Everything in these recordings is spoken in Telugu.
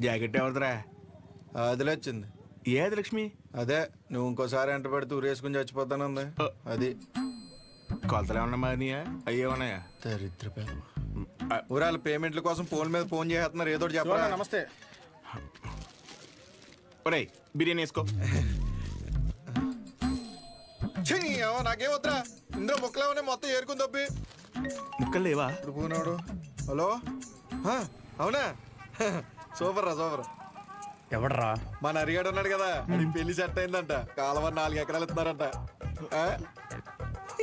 జాకెట్ ఎవరిదిరా? అదిలే వచ్చింది. ఏది లక్ష్మి? అదే నువ్వు ఇంకోసారి ఎంట పెడితే ఊరేసుకుని చచ్చిపోతానుంది. అది కొలతలు ఏమన్నా మారినాయా? అయ్యేమన్నాయా? దరిద్ర ఊరాల పేమెంట్ల కోసం ఫోన్ మీద ఫోన్ చేస్తున్నారు. ఏదో చెప్పరా? నమస్తే. ఒరేయ్ బిర్యానీ వేసుకో. నాకేం వద్దురా, ఇందులో ముక్కలేమన్నా మొత్తం ఏరుకుని తప్పి. ముక్కలు లేవా? ఇప్పుడు పోనాడు. హలో, అవునా? సూపర్ రా, సూపర్. ఎవడరా? మన అరిగాడు ఉన్నాడు కదా, అది పెళ్లి సెట్ అయిందంట. కాలువ 4 ఎకరాలు ఇస్తున్నారంట.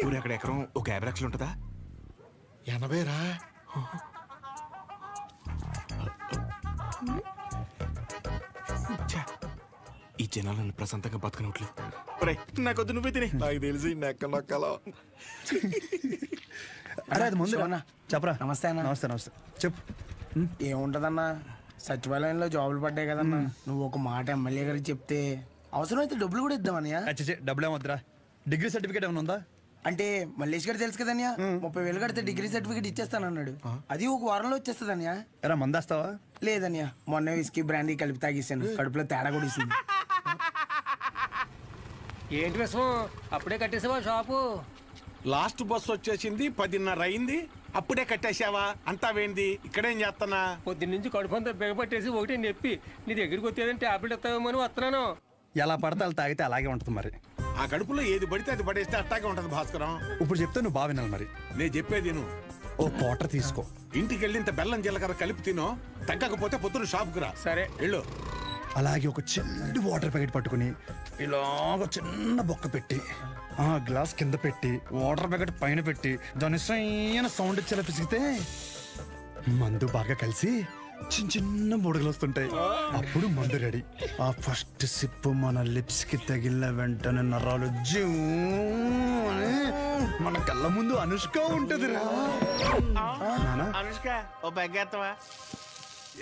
ఊరు ఎక్కడ ఎకరం ఒక 50 లక్షలు ఉంటుందా? 80 రా. ఈ జనాలను ప్రశాంతంగా బతకనట్లు. నాకొద్దు, నువ్వే తినే. నాకు తెలిసి నెక్క నొక్కలో. అరే అది ముందు చెప్పరా. నమస్తే అన్న. నమస్తే నమస్తే. చెప్పు. ఏముంటదన్నా, సచివాలయంలో జాబులు పడ్డాయి కదన్నా. నువ్వు ఒక మాట ఎమ్మెల్యే గారికి చెప్తే అవసరమైతే డబ్బులు కూడా ఇద్దామన్నయ్య. డబ్బులు ఏమొద్దురా. డిగ్రీ సర్టిఫికేట్ ఏమైనా ఉందా? అంటే మల్లేష్ గారు తెలుసు కదన్యా, 30,000 కడితే డిగ్రీ సర్టిఫికేట్ ఇచ్చేస్తానన్నాడు. అది ఒక వారంలో వచ్చేస్తుందన్యా. ఎరా మందేస్తావా? లేదన్యా, మొన్న విస్కీ బ్రాండీ కలిపి తాగేసాను. కడుపులో తేడా కూడా ఇస్తుంది. ఏంటి విషయం? అప్పుడే కట్టేసావా షాపు? లాస్ట్ బస్ వచ్చేసింది, 10:30 అయింది. అప్పుడే కట్టేసావా? అంతా వేంది? ఇక్కడేం చేస్తున్నా? పొద్దున్నుంచి కడుపంతా బిగపట్టేసి ఒకటే నొప్పి. నీ దగ్గరికి వచ్చేదంటే టాబ్లెట్ ఇస్తావేమో అని వస్తున్నాను. ఎలా పడితే అలా తాగితే అలాగే ఉంటుంది మరి. ఆ కడుపులో ఏది పడితే అది పడేస్తే అట్టాగే ఉంటది భాస్కరం. ఇప్పుడు చెప్తే నువ్వు బాగా వినాలి మరి. నేను చెప్పేది నువ్వు ఓ క్వార్టర్ తీసుకో. ఇంటికి వెళ్ళి ఇంత బెల్లం జీలకర్ర కలిపి తినో. తగ్గకపోతే పొద్దున్న షాప్కి రా. సరే వెళ్ళు. అలాగే ఒక చిన్న వాటర్ ప్యాకెట్ పట్టుకుని ఇలాగ చిన్న బొక్క పెట్టి ఆ గ్లాస్ కింద పెట్టి వాటర్ ప్యాకెట్ పైన పెట్టి దాని సైన సౌండ్ ఇచ్చేలా పిసిగితే మందు బాగా కలిసి చిన్న చిన్న బుడగలు వస్తుంటాయి. అప్పుడు మందు రెడీ. ఆ ఫస్ట్ సిప్ మన లిప్స్ కి తగిలిన వెంటనే నరాలు జూ అని మన కళ్ళ ముందు అనుష్క ఉంటది రా. అనుష్క ఓ బెగ్గేత్తవా?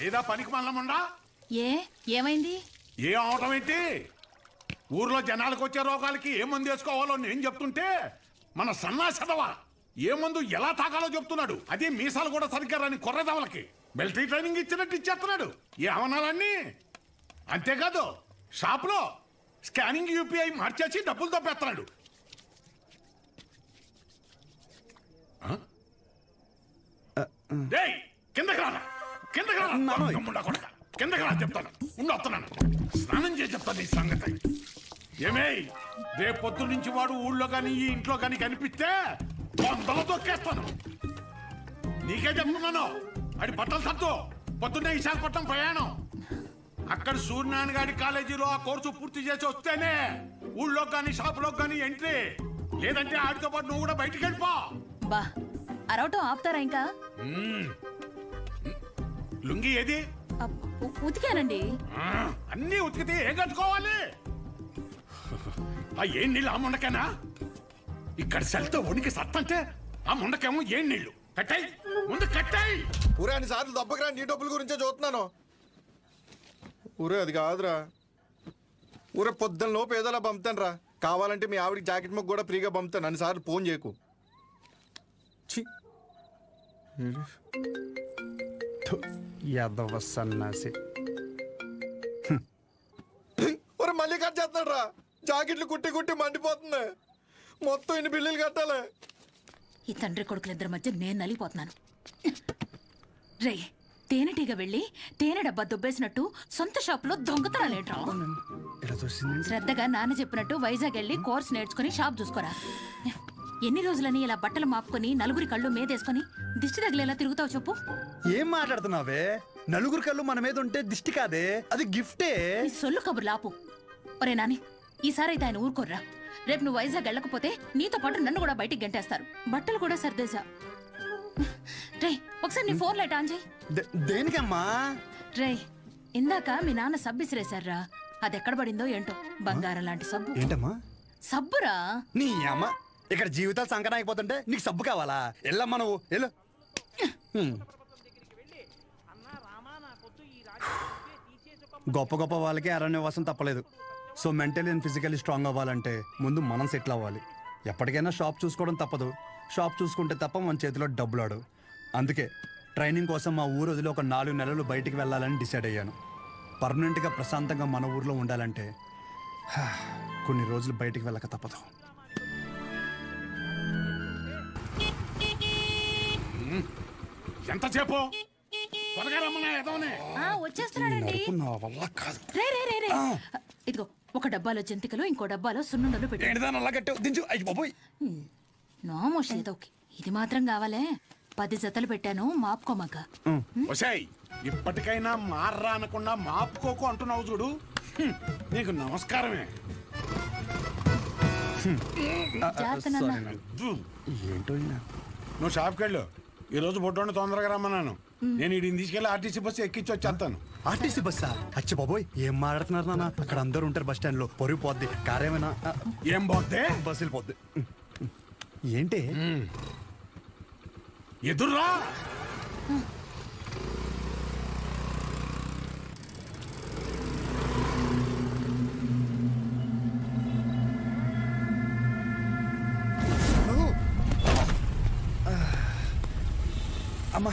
ఏదా పనికి మల్లముండా? ఏమైంది? ఏ అవటం ఏంటి? ఊర్లో జనాలకు వచ్చే రోగాలకి ఏ మందు వేసుకోవాలో నేను చెప్తుంటే మన సన్నాసదవా ఏ మందు ఎలా తాగాలో చెప్తున్నాడు. అదే మీసాలు కూడా సరిగ్గా రాని కొర్రదవలకి మిలిటరీ ట్రైనింగ్ ఇచ్చినట్టు ఇచ్చేస్తున్నాడు. ఏ అవనాలన్నీ అంతేకాదు, షాప్లో స్కానింగ్ యూపీఐ మార్చేసి డబ్బులు తప్పేస్తున్నాడు. కిందకి రారా, కిందకి రారా, కిందకి రా చెప్తాను. వస్తున్నాను, స్నానం చేసి చెప్తాను ఈ సంగతి. ఏమే రేపు పొద్దు నుంచి వాడు ఊళ్ళో కానీ ఈ ఇంట్లో కానీ కనిపిస్తే వందలు తొక్కేస్తాను. నీకే చెప్తున్నాను. అది బట్టలు సత్తు. పొద్దున్నే విశాఖపట్నం ప్రయాణం. అక్కడ సూర్యనారాయణ గారి కాలేజీలో ఆ కోర్సు పూర్తి చేసి వస్తేనే ఊళ్ళో కానీ షాపులో కానీ ఎంట్రీ. లేదంటే ఆడితో పాటు నువ్వు కూడా బయటికి వెళ్ళిపో. బా అరవటం ఆపుతారా ఇంకా? లుంగి ఏది? ఉతికానండి. అన్నీ ఉతికితే ఏం కట్టుకోవాలి? ఆ ఏం నీళ్ళు ఆ ముండకేనా? ఇక్కడ సెల్తో ఉనికి సత్తంటే ఆ ముండకేమో ఏం నీళ్లు? కట్టాయి ముందు కట్టాయి. ఊరే అన్ని సార్లు దెబ్బకిరా, నీ డబ్బుల గురించే చూస్తున్నాను. ఊరే అది కాదురా, ఊరే పొద్దున్న లోపు ఏదోలా పంపుతాను రా. కావాలంటే మీ ఆవిడికి జాకెట్ ముక్క కూడా ఫ్రీగా పంపుతాను. అన్ని సార్లు ఫోన్ చేయకు. యాదవ సన్నాసి. ఒరే మళ్ళీ కట్ చేస్తున్నాడు రా. జాకెట్లు కుట్టి కుట్టి మండిపోతుంది. మొత్తం ఇన్ని బిల్లులు కట్టాలి. ఈ తండ్రి కొడుకులిద్దరి మధ్య నేను నలిగిపోతున్నాను. రే తేనెటీగ వెళ్ళి తేనె డబ్బా దుబ్బేసినట్టు సొంత షాపులో దొంగతనాలేంట్రా? శ్రద్ధగా నాన్న చెప్పినట్టు వైజాగ్ వెళ్ళి కోర్స్ నేర్చుకుని షాప్ చూసుకోరా. ఎన్ని రోజులని ఇలా బట్టలు మాపుకొని నలుగురి కళ్ళు మీదేసుకొని దిష్టి తగిలేలా తిరుగుతావు చెప్పు? ఏం మాట్లాడుతున్నావే? నలుగురు కళ్ళు మన మీద ఉంటే దిష్టి కాదే, అది గిఫ్టే. నీ సొల్లు కబుర్లు ఆపు. ఒరే నాని, ఈసారైతే ఆయన ఊరుకోర్రా. రేపు నువ్వు వైజాగ్ వెళ్ళకపోతే నీతో పాటు నన్ను కూడా బయటికి గంటేస్తారు. బట్టలు కూడా సర్దేశా. రే ఒకసారి నీ ఫోన్ లైట్ ఆన్ చేయి. దేనికమ్మా? రే ఇందాక మీ నాన్న సబ్బు ఇసిరేశారా, అది ఎక్కడ పడిందో ఏంటో. బంగారం లాంటి సబ్బు. ఏంటమ్మా? సబ్బురా. నీ అమ్మ, ఇక్కడ జీవితాలు సంకటం అయిపోతుంటే నీకు సబ్బు కావాలా? వెళ్ళమ్మా నువ్వు వెళ్ళు. గొప్ప గొప్ప వాళ్ళకి అరణ్యవాసం తప్పలేదు. So mentally and physically strong అవ్వాలంటే ముందు మనం సెటిల్ అవ్వాలి. ఎప్పటికైనా షాప్ చూసుకోవడం తప్పదు. షాప్ చూసుకుంటే తప్ప మన చేతిలో డబ్బులాడు. అందుకే ట్రైనింగ్ కోసం మా ఊరు వదిలి ఒక 4 నెలలు బయటికి వెళ్ళాలని డిసైడ్ అయ్యాను. పర్మనెంట్గా ప్రశాంతంగా మన ఊర్లో ఉండాలంటే కొన్ని రోజులు బయటికి వెళ్ళక తప్పదు. ఎంతసేపు త్వరగా రమ్మన్నా ఎదవనే. వచ్చేస్తున్నాడండి. నా వల్ల కాదు. రే రే రే రే ఇదిగో ఒక డబ్బాలో జంతికలు ఇంకో డబ్బాలో సున్నుండలు పెట్టు. ఏంటిదాని అలా కట్టావు? దించు. అయ్యి బాబోయ్. నోమోష్ ఏదోకి ఇది మాత్రం కావాలే. 10 జతలు పెట్టాను మాపుకోమాక. ఒసేయ్ ఇప్పటికైనా మార్రా అనకుండా మాపుకోకు అంటున్నావు చూడు. నీకు నమస్కారమే. జాగ్రత్త నాన్న. ఏంటో ఈయన. నువ్వు షాప్కి వెళ్ళు. ఈ రోజు బొడ్డోని తొందరగా రమ్మన్నాను. నేను వీడిని తీసుకెళ్ళి ఆర్టీసీ బస్సు ఎక్కించి వచ్చేస్తాను. ఆర్టీసీ బస్సా? అచ్చి బాబోయ్, ఏం మాట్లాడుతున్నారు నాన్న? అక్కడ అందరూ ఉంటారు బస్ స్టాండ్ లో. పొరుగు పోద్ది. కారేమైనా ఏం పోతే బస్సు వెళ్ళిపోద్ది. ఏంటి ఎదుర్రా. అమ్మా,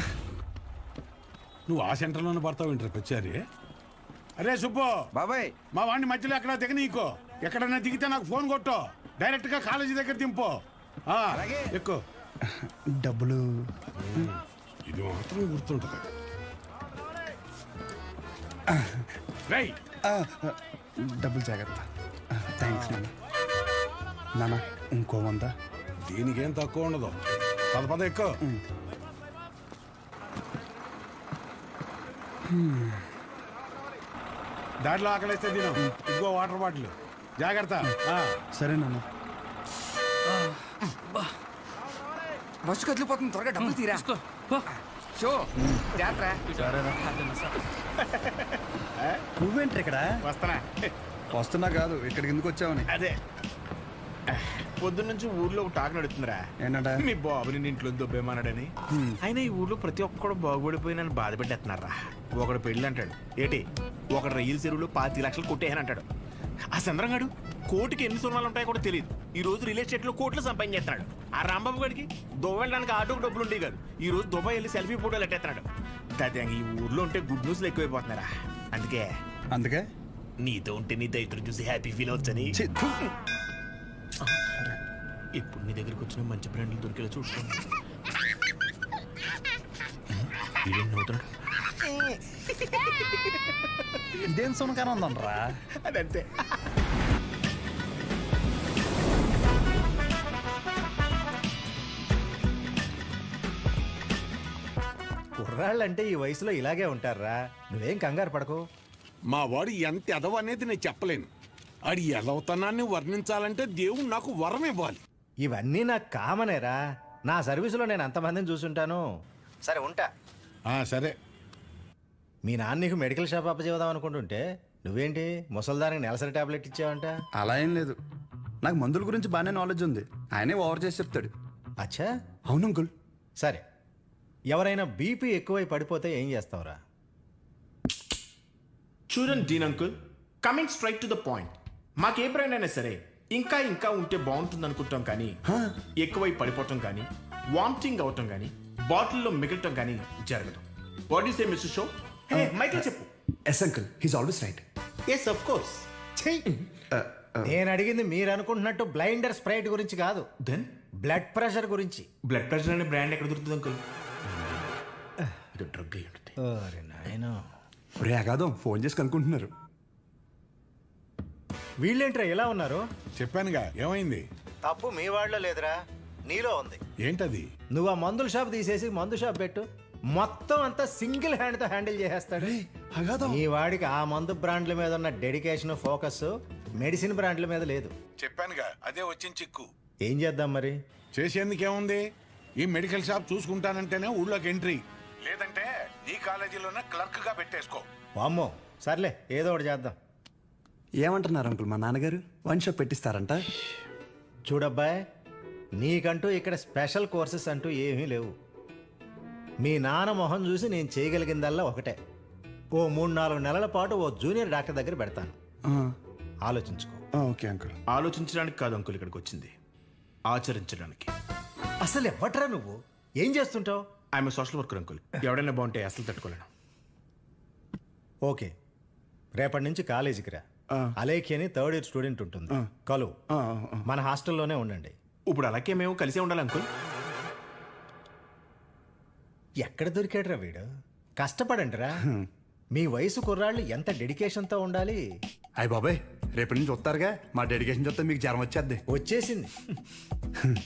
నువ్వు ఆ సెంటర్లోనే పడతావు ఇంటర్ వచ్చారి. అరే సుబ్బు బాబాయ్, మా వాడిని మధ్యలో ఎక్కడ దిగనీకో. ఎక్కడన్నా దిగితే నాకు ఫోన్ కొట్టు. డైరెక్ట్ గా కాలేజీ దగ్గర దింపు. ఎక్కువ డబ్బులు ఇది మాత్రం గుర్తుంటుంది. రై డబ్బులు జాగ్రత్త. థ్యాంక్స్ నాన్న. నాన్న ఇంకో 100. దీనికేం తక్కువ ఉండదు. పద ఎక్కువ. దాంట్లో ఆకలిస్తే తిను. ఇంకో వాటర్ బాటిల్ జాగ్రత్త. సరే నాన్న. బస్సు కదిలిపోతుంది, త్వరగా డబ్బులు తీరా. షో జాగ్రత్త. నువ్వేంటి ఇక్కడ? వస్తానా? వస్తున్నా కాదు, ఇక్కడికి ఎందుకు వచ్చావని. అదే పొద్దున్నుంచి ఊర్లో ఒక టాక్ నడుతుందిరా. ఏంటంటే మీ బాబుని ఇంట్లో దొబ్బేమన్నాడని. అయినా ఈ ఊర్లో ప్రతి ఒక్కడు బాగుపడిపోయి నన్ను బాధ పెట్టేస్తున్నారా. ఒకడు పెళ్ళి అంటాడు, ఏటి ఒకడు రైలు చెరువులో 25 లక్షలు కొట్టేయని అంటాడు. ఆ చంద్రంగాడు కోటికి ఎన్ని సున్నాలు ఉంటాయో కూడా తెలియదు. ఈ రోజు రియల్ ఎస్టేట్ లో కోట్లు సంపాదించేస్తున్నాడు. ఆ రాంబాబు గడికి దుబాయ్ వెళ్ళడానికి ఆటోకి డబ్బులు ఉండేవి కాదు. ఈ రోజు దుబాయ్ వెళ్ళి సెల్ఫీ ఫోటోలు ఎట్టేస్తున్నాడు. దాదాపు ఈ ఊర్లో ఉంటే గుడ్ న్యూస్లు ఎక్కువైపోతున్నారా. అందుకే నీతో ఉంటే నీ దైత్రం చూసి హ్యాపీ ఫీల్ అవచ్చని. ఇప్పుడు నీ దగ్గరికి వచ్చిన మంచి బ్రాండ్లు దొరికేలా చూసుకోండి. ఇదేం సునకారం ఉందనరా? అదంతే. కుర్రాళ్ళంటే ఈ వయసులో ఇలాగే ఉంటారా. నువ్వేం కంగారు పడకు. మా వాడు ఎంత ఎదవ అనేది నేను చెప్పలేను. ఆడి ఎదవతనాన్ని వర్ణించాలంటే దేవుడు నాకు వరం ఇవ్వాలి. ఇవన్నీ నాకు కామనేరా. నా సర్వీసులో నేను అంతమందిని చూసుంటాను. సరే ఉంటా. సరే. మీ నాన్న నీకు మెడికల్ షాప్ అప్పచేద్దాం అనుకుంటుంటే నువ్వేంటి ముసల్దానికి నెలసరి టాబ్లెట్ ఇచ్చావంట? అలా ఏం లేదు. నాకు మందుల గురించి బాగానే నాలెడ్జ్ ఉంది. ఆయనే ఓవర్ చేసి చెప్తాడు. అచ్చా, అవును అంకుల్. సరే, ఎవరైనా బీపీ ఎక్కువై పడిపోతే ఏం చేస్తావురా? చూడండి Dean uncle, coming straight to the point. మాకే బ్రాండ్ అయినా సరే ఇంకా ఇంకా ఉంటే బాగుంటుంది అనుకుంటాం, కానీ ఎక్కువై పడిపోవటం కానీ వామిటింగ్ అవటం కానీ బాటిల్లో మిగలటం కానీ జరగదు. What is a mister show? మైక్లో చెప్పు. Yes uncle, he's always right. Yes of course. నేను అడిగింది మీరు అనుకుంటున్నట్టు బ్లైండర్ స్ప్రైట్ గురించి కాదు. దెన్ బ్లడ్ ప్రెషర్ గురించి. బ్లడ్ ప్రెషర్ అనే బ్రాండ్ ఎక్కడ దొరుకుతుంది అంకుల్? ఇది డ్రగ్ అయ్యి ఉంటుంది. అరే నాయనా, రే అగాదం ఫోన్ చేసి కనుక్కుంటున్నారు. వీళ్ళేంట్రా ఎలా ఉన్నారు? చెప్పానుగా ఏమైంది. తప్పు మీ వాళ్ళలో లేదురా, నీలో ఉంది. ఏంటది? నువ్వు ఆ మందుల షాప్ తీసేసి మందు షాప్ పెట్టు, మొత్తం అంతా సింగిల్ హ్యాండ్ తో హ్యాండిల్ చేసేస్తాడు. ఈ వాడికి ఆ మందు బ్రాండ్ల మీద ఉన్న డెడికేషన్, ఫోకస్ మెడిసిన్ బ్రాండ్ల మీద లేదు. చెప్పానుగా అదే వచ్చిన చిక్కు. ఏం చేద్దాం మరి? చేసేందుకేముంది, ఈ మెడికల్ షాప్ చూసుకుంటానంటేనే ఊళ్ళోకి ఎంట్రీ, లేదంటే నీ కాలేజీలోనే క్లర్క్ గా పెట్టేసుకో. వామ్మో, సర్లే ఏదో ఒకటి చేద్దాం. ఏమంటున్నారు అంకుల్? మా నాన్నగారు వన్ షాప్ పెట్టిస్తారంట. చూడబ్బాయ్, నీకంటూ ఇక్కడ స్పెషల్ కోర్సెస్ అంటూ ఏమీ లేవు. మీ నాన్న మొహం చూసి నేను చేయగలిగిందల్లా ఒకటే, ఓ 3-4 నెలల పాటు ఓ జూనియర్ డాక్టర్ దగ్గర పెడతాను. ఆలోచించుకో. Okay uncle. ఆలోచించడానికి కాదు అంకుల్ ఇక్కడికి వచ్చింది, ఆచరించడానికి. అసలు ఎవట్రా నువ్వు? ఏం చేస్తుంటావు? I'm social worker uncle. ఎవడైనా బాగుంటే అసలు తట్టుకోలేను. ఓకే, రేపటి నుంచి కాలేజీకి రా. అలేఖి అని 3rd ఇయర్ స్టూడెంట్ ఉంటుంది, కలువు. మన హాస్టల్లోనే ఉండండి. ఇప్పుడు అలాగే మేము కలిసే ఉండాలి అంకుల్. ఎక్కడ దొరికాడురా వీడు? కష్టపడండి రా. మీ వయసు కుర్రాళ్ళు ఎంత డెడికేషన్తో ఉండాలి. అయ్య బాబాయ్, రేపటి నుంచి వస్తారుగా, మా డెడికేషన్ చూస్తే మీకు జ్వరం వచ్చేద్ది. వచ్చేసింది.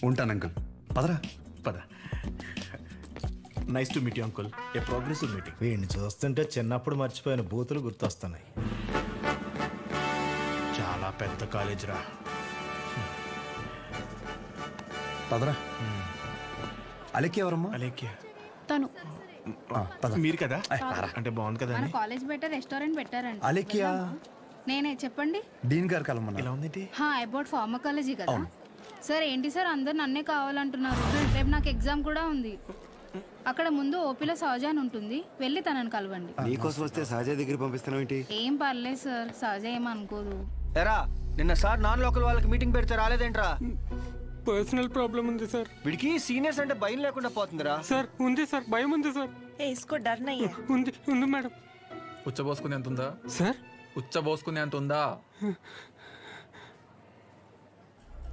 ఉంటాను అంకుల్. పదరా. పద. Nice to meet you uncle. A progressive meeting. వీడిని చూస్తుంటే చిన్నప్పుడు మర్చిపోయిన బూతులు గుర్తొస్తున్నాయి. చాలా పెద్ద కాలేజ్ రా. పదరా. అలెక్కి ఎవరమ్మా? అలేఖ్య తను మీరు కదా? అంటే బాగుంది కదా మన కాలేజ్ బయట రెస్టారెంట్ పెట్టారండి. అలెక్కియా? నేనే, చెప్పండి. డీన్ గారు కలమన్నా. ఎలా ఉంది? అబౌట్ ఫార్మకాలజీ కదా సార్. ఏంటి సార్ అందరు నన్నే కావాలంటున్నారు? రేపు నాకు ఎగ్జామ్ కూడా ఉంది. అక్కడ ముందు ఓపీలో సహజ అని ఉంటుంది, వెళ్ళి తనని కలవండి. నీకోసం వస్తే సహజ దగ్గర పంపిస్తున్నావు ఏంటి? ఏం పర్లేదు సార్, సహజ ఏమనుకోదు. ఎరా నిన్న సార్ నాన్ లోకల్ వాళ్ళకి మీటింగ్ పెడితే రాలేదేంట్రా? పర్సనల్ ప్రాబ్లం ఉంది సార్. వీడికి సీనియర్స్ అంటే భయం లేకుండా పోతుందిరా. సార్ ఉంది సార్, భయం ఉంది సార్. ఉంది ఉంది మేడం. ఉచ్చబోసుకునే అంత ఉందా సార్? ఉచ్చబోసుకునే అంత ఉందా?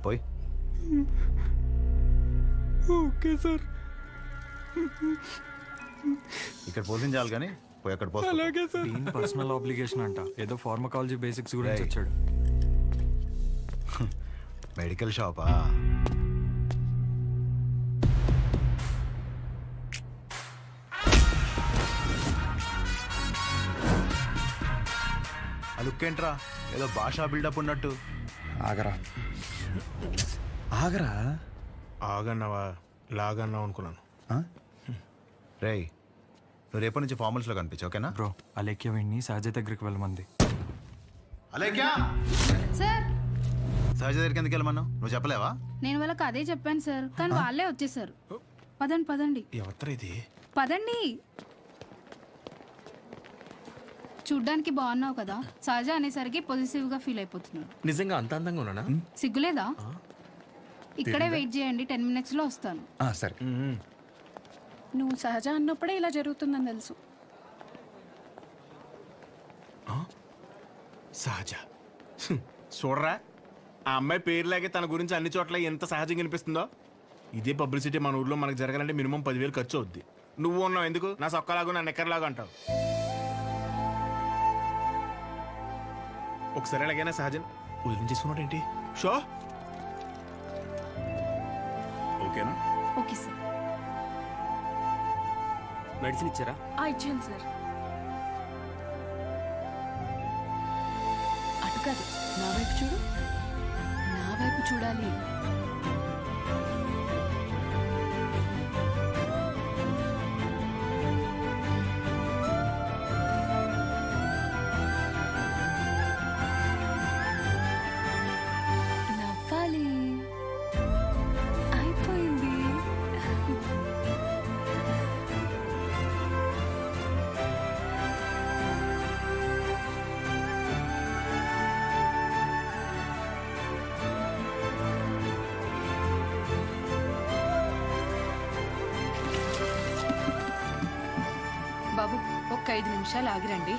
పోయి. Okay sir. ఇక్కడ పోషించాలి కానీ పోయి అక్కడ పోయి. అలాగే సార్. దీని పర్సనల్ ఆబ్లిగేషన్ అంట, ఏదో ఫార్మకాలజీ బేసిక్స్ గురించి వచ్చాడు. మెడికల్ షాపా? లుక్కేంట్రా ఏదో భాషా బిల్డప్ ఉన్నట్టు. ఆగరా ఆగరా. ఆగన్నావా లాగన్నావు అనుకున్నాను. రేయ్, నువ్వు రేపటి నుంచి ఫార్మల్స్లో కనిపించు, ఓకేనా? బ్రో, అలేఖ్య వీడిని సహజ దగ్గరికి వెళ్ళమంది. అలేఖ్యా? సార్ సహజ దగ్గరికి ఎందుకు వెళ్ళమన్నావు? నువ్వు చెప్పలేవా? నేను వాళ్ళకి అదే చెప్పాను సార్, కానీ వాళ్ళే వచ్చేసారు. పదండి పదండి. ఎవరు ఇది? పదండి. చూడ్డానికి బాగున్నావు కదా, సహజ అనేసరికి పొజిటివ్ గా ఫీల్ అయిపోతున్నాడు. నిజంగా అంత అందంగా ఉన్నానా? సిగ్గులేదా? ఇక్కడే వెయిట్ చేయండి, 10 minutes లో వస్తాను. సరే. నువ్వు సహజ అన్నప్పుడే ఇలా జరుగుతుందని తెలుసు. సహజ చూడరా, ఆ అమ్మాయి పేరులాగే తన గురించి అన్ని చోట్ల ఎంత సహజంగా అనిపిస్తుందో. ఇదే పబ్లిసిటీ మన ఊర్లో మనకు జరగాలంటే మినిమం 10,000 ఖర్చు అవుద్ది. నువ్వు ఉన్నావు ఎందుకు? నా సొక్కలాగా నా నెక్కర్లాగా అంటావు. ఒకసారి ఎలాగైనా సహజన్ వదిలించేసుకున్నాడు ఏంటి? షో ఓకేనా? Okay sir. మెడిసిన్ ఇచ్చారా? ఇచ్చాను సార్. అటు కాదు, నా వైపు చూడు. నా వైపు చూడాలి. నవ్వాలి. అయిపోయింది. బాబు, ఒక్క 5 నిమిషాలు ఆగిరండి.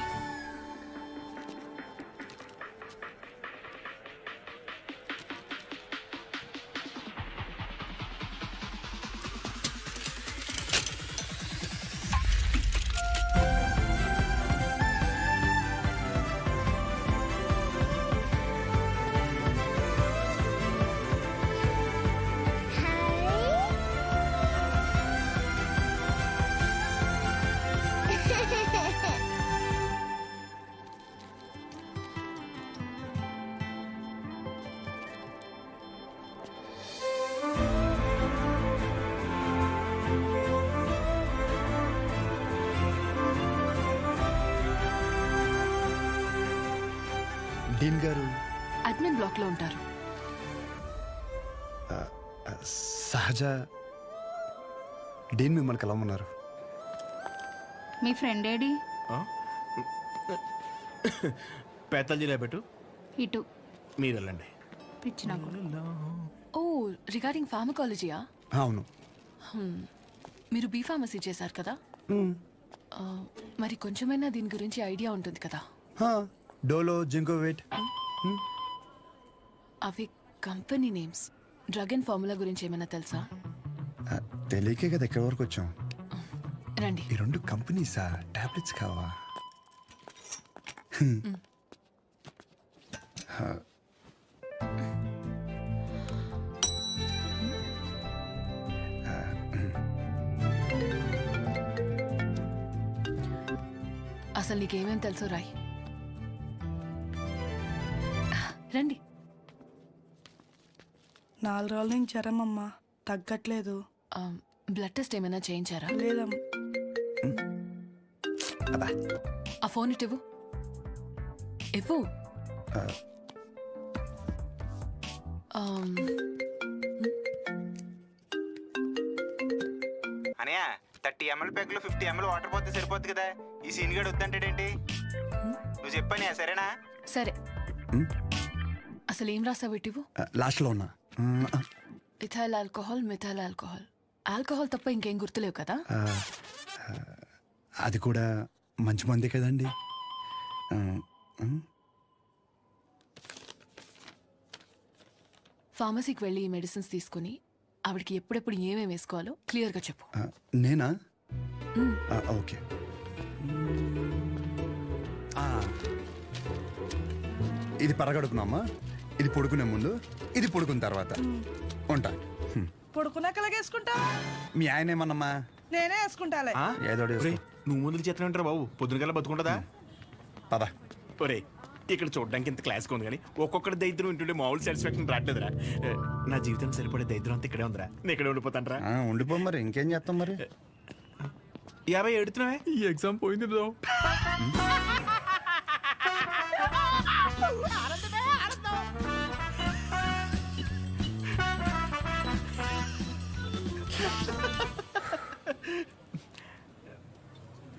డీన్ గారు అడ్మిన్ బ్లాక్ లో ఉంటారు. సహజ డీన్ మిమ్మల్ని కలవమన్నారు. మీ ఫ్రెండ్ ఏడి? పేతల్జీలో పెట్టు. ఇటు మీరు వెళ్ళండి. పిచ్చి నాకు. ఓ, రిగార్డింగ్ ఫార్మకాలజీయా? అవును. మీరు బీ ఫార్మసీ చేశారు కదా, మరి కొంచెమైనా దీని గురించి ఐడియా ఉంటుంది కదా. డోలో, జింకోవేట్. అవి company names. Drug and formula గురించి ఏమైనా తెలుసా? తెలియకే కదా ఎక్కడి వరకు వచ్చాం. రండి. ఈ 2 కంపెనీసా? టాబ్లెట్స్ కావా? అసలు నీకేమేం తెలుసు రాయ్. రండి. 4 రోజుల నుంచి జ్వరం అమ్మా, తగ్గట్లేదు. బ్లడ్ టెస్ట్ ఏమైనా చేయించారా? లేదమ్మా. ఆ ఫోన్ ఇటు ఇవ్వు. అనయా 30 ml ప్యాక్లో 50 ml వాటర్ పోతే సరిపోద్ది కదా. ఈ సీన్ గడు వద్దంటాడేంటి? నువ్వు చెప్పానే సరేనా? సరే. అసలు ఏం రాసావు ఇటు? లాస్ట్లో ఉన్నా. Ethyl alcohol, methyl alcohol. Alcohol తప్ప ఇంకేం గుర్తులేవు కదా? అది కూడా మంచి మందే కదండి. ఫార్మసీకి వెళ్ళి ఈ మెడిసిన్స్ తీసుకుని ఆవిడకి ఎప్పుడెప్పుడు ఏమేమి వేసుకోవాలో క్లియర్గా చెప్పు. నేనా? ఓకే. ఇది పరగడుపునమ్మా, ఇది పడుకునే ముందు, ఇది పడుకున్న తర్వాత. ఉంటా. పడుకున్నాక వేసుకుంటా. మీ ఆయన ఏమన్నమ్మా? నేనే వేసుకుంటాలే. ఏదో నువ్వు ముందుకు చేతనే ఉంటారా బాబు? పొద్దునకల్లా బతుకుంటుందా? పద. ఒరే ఇక్కడ చూడడానికి ఇంత క్లాస్గా ఉంది కానీ ఒక్కొక్కటి దరిద్రం వింటుంటే మామూలు సాటిస్ఫాక్షన్ రావట్లేదురా. నా జీవితం సరిపడే దరిద్రం అంతా ఇక్కడే ఉందిరా. నేను ఇక్కడే ఉండిపోతాను రా. ఉండిపో. మరి ఇంకేం చేస్తాం? మరి 50 ఎడుతున్నావే? ఈ ఎగ్జామ్ పోయింది బ్రో.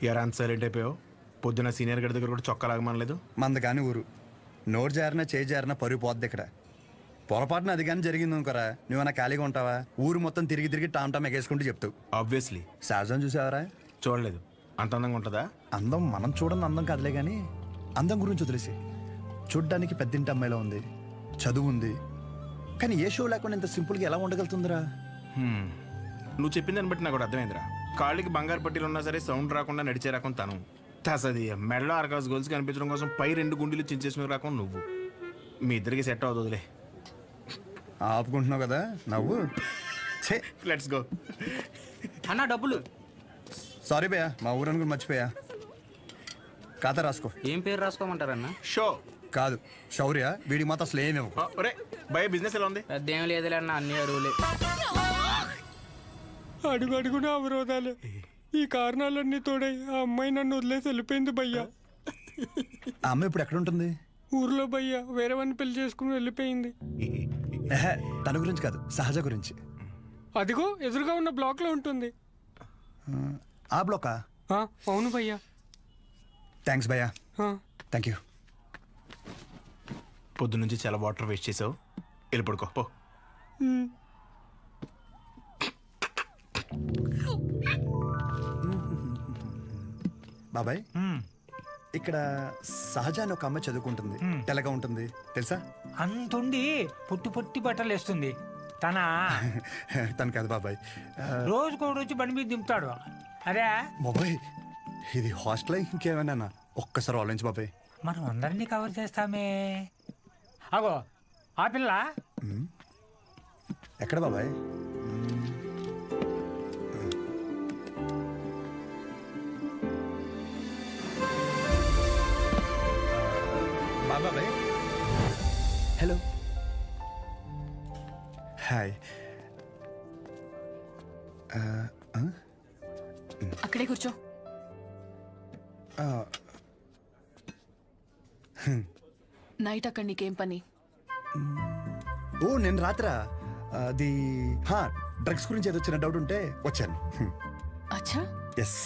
ఎరా అంత సైలెంట్ అయిపోయావు? పొద్దున సీనియర్ గడి దగ్గర కూడా చొక్కా లాగమనలేదు. మంద కానీ ఊరు నోరు జారినా చేయి జారినా పరుగు పోద్ది ఇక్కడ. పొరపాటున అది కానీ జరిగింది అనుకోరా, నువ్వన్నా ఖాళీగా ఉంటావా? ఊరు మొత్తం తిరిగి తిరిగి టామ్ ఎగేసుకుంటూ చెప్తావు. ఆబ్వియస్లీ. సహజం చూసావరా? చూడలేదు. అంత అందంగా ఉంటుందా? అందం మనం చూడని అందం కాదులే కానీ అందం గురించి వదిలేసి, చూడ్డానికి పెద్దింటి అమ్మాయిలో ఉంది, చదువు ఉంది, కానీ ఏ షో లేకుండా ఇంత సింపుల్గా ఎలా ఉండగలుగుతుందిరా? నువ్వు చెప్పిన దాన్ని బట్టి నాకు కూడా అర్థమైందిరా. కాళ్ళకి బంగారు పట్టీలు ఉన్నా సరే సౌండ్ రాకుండా నడిచే రకం తను. తసది మెడలో ఆర్కాస్ గోల్స్ కనిపించడం కోసం పై 2 గుండెలు చించేసిన రకం నువ్వు. మీ ఇద్దరికి సెట్ అవుతుందిలే. ఆపుకుంటున్నావు కదా నవ్వు. Let's go. అన్న డబ్బులు. సారీ భయ్యా, మా ఊరని కూడా మర్చిపోయా. ఖాతా రాసుకో. ఏం పేరు రాసుకోమంటారన్న? షో కాదు, శౌర్య. వీడికి మాత్రం అసలు ఏమేమో. భయ బిజినెస్ ఎలా ఉంది? పెద్దేం లేదులే అన్న, అన్ని అరువులే. అడుగు అడుగున అవరోధాలే. ఈ కారణాలన్నీ తోడై ఆ అమ్మాయి నన్ను వదిలేసి వెళ్ళిపోయింది భయ్యా. ఆ అమ్మాయి ఇప్పుడు ఎక్కడ ఉంటుంది? ఊర్లో భయ్యా, వేరే వాడిని పెళ్లి చేసుకుని వెళ్ళిపోయింది. తన గురించి కాదు, సహజ గురించి. అదిగో ఎదురుగా ఉన్న బ్లాక్ లో ఉంటుంది. ఆ బ్లాకా? అవును భయ్యా. థ్యాంక్స్ భయ్యా. Thank you. పొద్దు నుంచి చాలా వాటర్ వేస్ట్ చేసావు. వెళ్ళి పడుకో పో. బాబాయ్, ఇక్కడ సహజ అని ఒక అమ్మాయి చదువుకుంటుంది. తెల్లగా ఉంటుంది తెలుసా? అంతుండి పుట్టి పుట్టి బట్టలు వేస్తుంది. తను కాదు బాబాయ్, రోజుకో రోజు బండి మీద దింపుతాడు. అరే బాబాయ్, ఇది హాస్టల్ ఇంకేమైనా? ఒక్కసారి ఆలోచించు బాబాయ్. మనం అందరినీ కవర్ చేస్తామే. అగో ఆ పిల్ల ఎక్కడ బాబాయ్? బాబాయ్ హలో. హాయ్. అక్కడే కూర్చో. నైట్ అక్కడ నీకేం పని? ఓ నేను రాత్రా అది డ్రగ్స్ గురించి ఏదో చిన్న డౌట్ ఉంటే వచ్చాను. అచ్చా. ఎస్.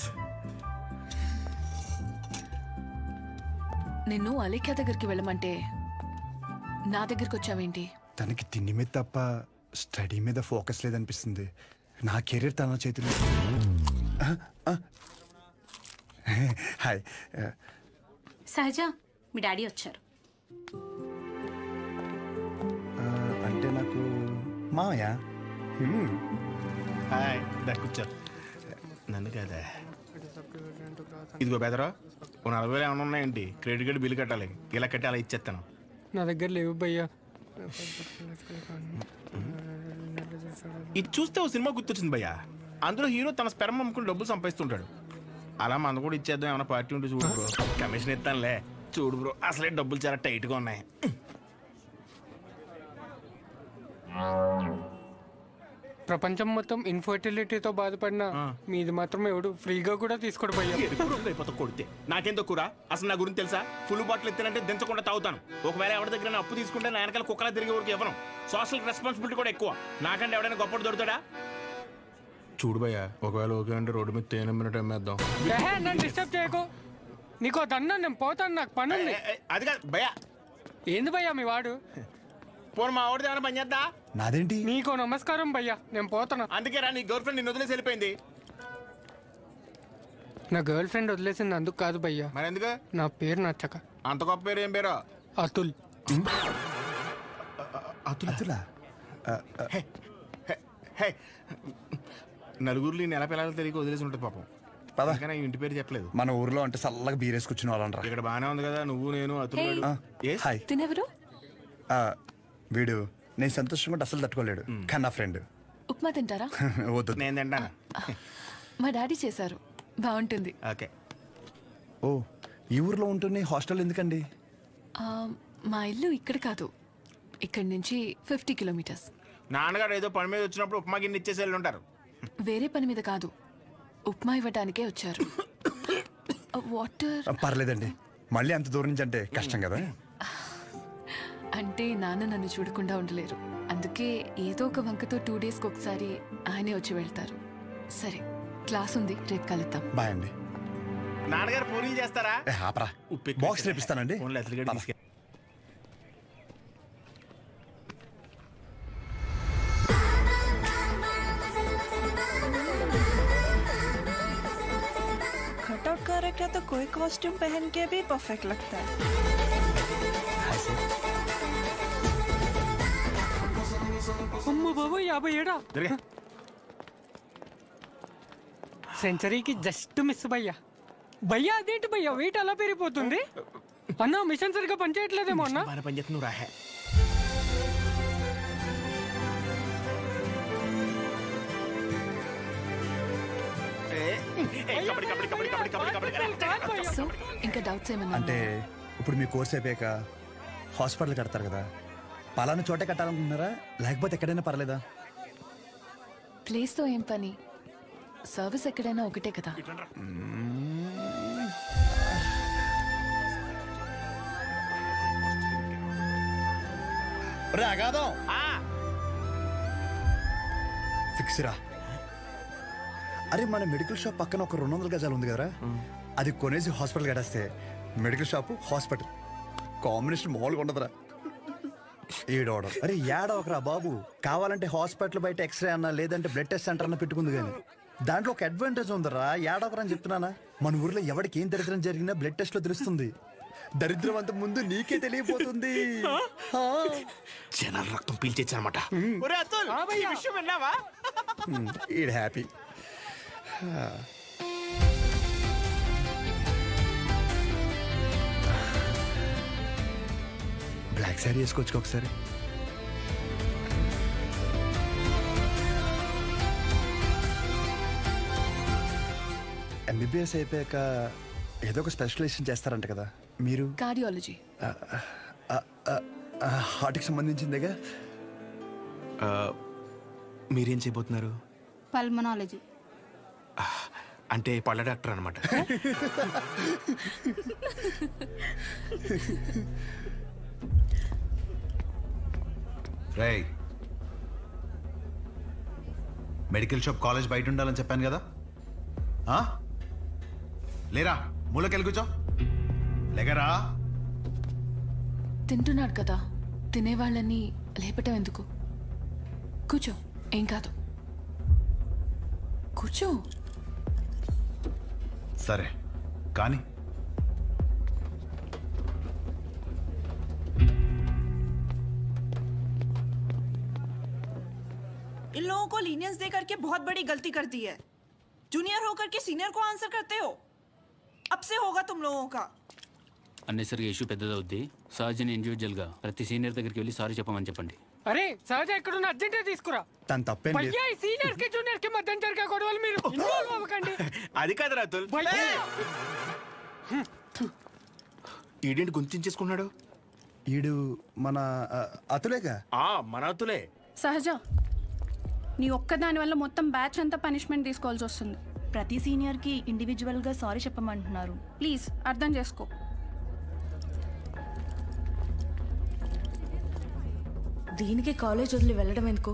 నిన్ను అలేఖ్య దగ్గరికి వెళ్ళమంటే నా దగ్గరికి వచ్చావేంటి? తనకి తిండి మీద తప్ప స్టడీ మీద ఫోకస్ లేదనిపిస్తుంది. నా కెరీర్ తన చేతిలో. హాయ్. సహజ మీ డాడీ వచ్చారు. అంటే నాకు మామయ్య. హాయ్ కూర్చో. నన్ను కదా ఇదిగో బెదరా, 40,000 ఏమైనా ఉన్నాయండి? క్రెడిట్ కార్డు బిల్లు కట్టాలి, ఇలా కట్టి అలా ఇచ్చేస్తాను. నా దగ్గర లేవు భయ్యా. ఇది చూస్తే ఓ సినిమా గుర్తొచ్చింది భయ్యా. అందులో హీరో తన స్పెర్మ్ అమ్ముకుని డబ్బులు సంపాదిస్తుంటాడు. అలా మంద కూడా ఇచ్చేద్దాం, ఏమైనా పార్టీ ఉంటే చూడు బ్రో. కమిషన్ ఇస్తానులే. చూడు బ్రో, అసలే డబ్బులు చాలా టైట్గా ఉన్నాయి. ప్రపంచం మొత్తం ఇన్ఫర్టిలిటీతో బాధపడినా మీది మాత్రం ఎవడు ఫ్రీగా కూడా తీసుకోడు భయ్యా. అయిపోతా కొడితే నాకేం తక్కువ? అసలు నా గురించి తెలుసా? ఫుల్ బాటిల్ ఎత్తానంటే దించకుండా తాగుతాను. ఒకవేళ ఎవరి దగ్గర అప్పు తీసుకుంటే నా వెనకాల కుక్కలా తిరిగే వరకు ఇవ్వను. సోషల్ రెస్పాన్సిబిలిటీ కూడా ఎక్కువ. నాకంటే ఎవడైనా గొప్ప దొరుకుతాడా? చూడు భయ్యా, ఒకవేళ ఓకే అంటే రోడ్డు మీద తేనె మినిట్ అమ్మేద్దాం. నన్ను డిస్టర్బ్ చేయకు. నీకో దన్నా, నేను పోతాను, నాకు పని ఉంది. అది కాదు భయ్యా. ఏంది భయ్యా మీ వాడు? పోను మా వాడిది ఏమైనా పని చేద్దా? నాదేంటి? నీకో నమస్కారం భయ్యా, నేను పోతాను. అందుకే రా, నీ గర్ల్ ఫ్రెండ్ నిన్ను వదిలేసి వెళ్ళిపోయింది. నా గర్ల్ ఫ్రెండ్ వదిలేసింది అందుకు కాదు భయ్యా. మరి ఎందుకు? నా పేరు నచ్చక. అంత గొప్ప పేరు ఏం పేరు? అతుల్. అతులా? నలుగురిలో నెల పిల్లలు తెలియక వదిలేసి ఉంటుంది పాపం. పదకనే ఇంటి పేరు చెప్పలేదు. మన ఊర్లో అంటే చల్లగా బీరేసుకొచ్చిన వాళ్ళంటారా. ఇక్కడ బాగానే ఉంది కదా, నువ్వు నేను అతులు. హాయ్. తినెవరు? వీడు నేను సంతోషంగా ఉంటే అసలు తట్టుకోలేడు, కానీ నా ఫ్రెండ్. ఉప్మా తింటారా? వద్దు, నేను తింటాను. మా డాడీ చేశారు, బాగుంటుంది. ఓకే. ఓ, ఈ ఊర్లో ఉంటుంది, హాస్టల్ ఎందుకండి? మా ఇల్లు ఇక్కడ కాదు, ఇక్కడి నుంచి 50 కిలోమీటర్స్. నాన్నగారు ఏదో పని మీద వచ్చినప్పుడు ఉప్మా గిన్నె ఇచ్చేసి వెళ్ళి ఉంటారు. వేరే పని మీద కాదు, ఉప్మా ఇవ్వడానికే వచ్చారు. వాటర్ పర్లేదండి, మళ్ళీ అంత దూరం నుంచి అంటే కష్టం కదా. అంటే నాన్న నన్ను చూడకుండా ఉండలేరు, అందుకే ఏదో ఒక వంకతో 2 డేస్కి ఒకసారి ఆయనే వచ్చి వెళ్తారు. సరే, క్లాస్ ఉంది, రేపు కలుద్దాం. బాయ్ అండి. నాన్నగారు పూరీలు చేస్తారా? ఆపరా, బాక్స్ రేపిస్తానండి. कटआउट करेक्ट है तो कोई कॉस्ट्यूम पहन के भी परफेक्ट लगता है. అమ్మ బాబు 57. సెంచరీకి జస్ట్ మిస్ భయ్యా. భయ్యా అదేంటి భయ్యా వెయిట్ అలా పెరిగిపోతుంది? అన్న మిషన్ సరిగ్గా పనిచేయట్లేదేమో అన్న. పనిచేస్తున్నావు రా. సో ఇంకా డౌట్స్ ఏమన్నా? అంటే ఇప్పుడు మీ కోర్స్ అయిపోయాక హాస్పిటల్ కడతారు కదా, పలానా చోటే కట్టాలనుకుంటున్నారా లేకపోతే ఎక్కడైనా పర్లేదా? ప్లేస్తో ఏం పని, సర్వీస్ ఎక్కడైనా ఒకటే కదా. ఫిక్స్ రా. అరే మన మెడికల్ షాప్ పక్కన ఒక 200 గజాలు ఉంది కదరా, అది కొనేసి హాస్పిటల్ కట్టేస్తే మెడికల్ షాప్ హాస్పిటల్ కాంబినేషన్ మామూలుగా ఉండదురా. ఏడవడం అరే ఏడవకరా బాబు, కావాలంటే హాస్పిటల్ బయట ఎక్స్రే అన్నా లేదంటే బ్లడ్ టెస్ట్ సెంటర్ అన్న పెట్టుకుంది, కానీ దాంట్లో ఒక అడ్వాంటేజ్ ఉందరా. ఏడవకరా అని చెప్తున్నానా. మన ఊర్లో ఎవరికి ఏం దరిద్రం జరిగినా బ్లడ్ టెస్ట్ లో తెలుస్తుంది. దరిద్రం అంత ముందు నీకే తెలియపోతుంది. జనాల రక్తం పీల్చేచ్చనమాట. ఈడ్ హ్యాపీ. బ్లాక్ శారీ వేసుకోవచ్చు ఒకసారి. ఎంబీబీఎస్ అయిపోయాక ఏదో ఒక స్పెషలైజేషన్ చేస్తారంట కదా మీరు? కార్డియాలజీ. హార్ట్కి సంబంధించిందేగా. మీరేం చేయబోతున్నారు? పల్మనాలజీ. అంటే పళ్ళ డాక్టర్ అనమాట. రేయ్, మెడికల్ షాప్ కాలేజ్ బయట ఉండాలని చెప్పాను కదా, లేరా మూలకెళ్ళి కూర్చో. లేగరా. తింటున్నాడు కదా, తినేవాళ్ళని లేపటం ఎందుకు? కూర్చో, ఏం కాదు, కూర్చో. సరే కానీ लीनियंस दे करके बहुत बड़ी गलती कर दी है। जूनियर होकर के सीनियर को आंसर करते हो। अब से होगा तुम लोगों का। అన్నెసరిగా ఇష్యూ పెద్దదవుద్ది. సహజని ఇండివిజువల్గా ప్రతి సీనియర్ దగ్గరికి వెళ్ళి సారీ చెప్పమని చెప్పండి. అరే సహజ ఎక్కడున్న అర్జెంట్ తీసుకురా. తను తప్పేం లేదు. భయ్యా ఈ సీనియర్ కి జూనియర్ కి మధ్య జరిగే గొడవలు మీరు ఇన్వాల్వ్ అవ్వకండి. అది కాదు రాతుల్. ఈడేంటి గుంతించేసుకున్నాడు? ఈడు మన అతులేగా. మన అతులే. సహజ నీ ఒక్కదాని వల్ల మొత్తం బ్యాచ్ అంతా పనిష్మెంట్ తీసుకోవాల్సి వస్తుంది. ప్రతి సీనియర్ కి ఇండివిజువల్ గా సారీ చెప్పమంటున్నారు. ప్లీజ్ అర్థం చేసుకో. దీనికి కాలేజ్ వదిలి వెళ్ళడం ఎందుకు?